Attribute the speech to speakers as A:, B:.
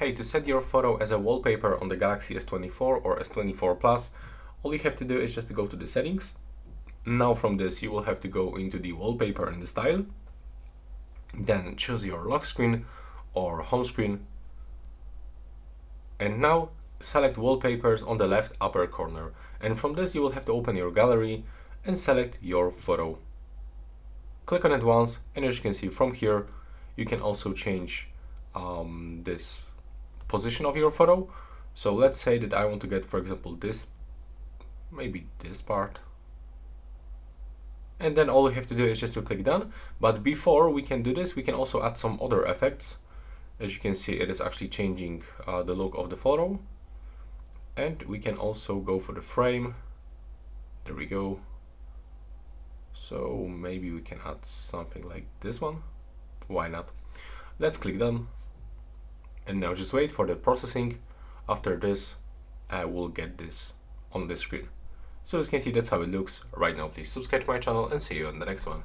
A: Hey, to set your photo as a wallpaper on the Galaxy S24 or S24 Plus, all you have to do is just to go to the settings. Now from this you will have to go into the wallpaper and the style, then choose your lock screen or home screen, and now select wallpapers on the left upper corner, and from this you will have to open your gallery and select your photo. Click on it once, and as you can see from here you can also change this position of your photo. So let's say that I want to get, for example, this, maybe this part, and then all you have to do is just to click done. But before we can do this, we can also add some other effects. As you can see, it is actually changing the look of the photo, and we can also go for the frame. There we go. So maybe we can add something like this one. Why not? Let's click done. And now just wait for the processing. After this, I will get this on the screen. So as you can see, that's how it looks right now. Please subscribe to my channel and see you on the next one.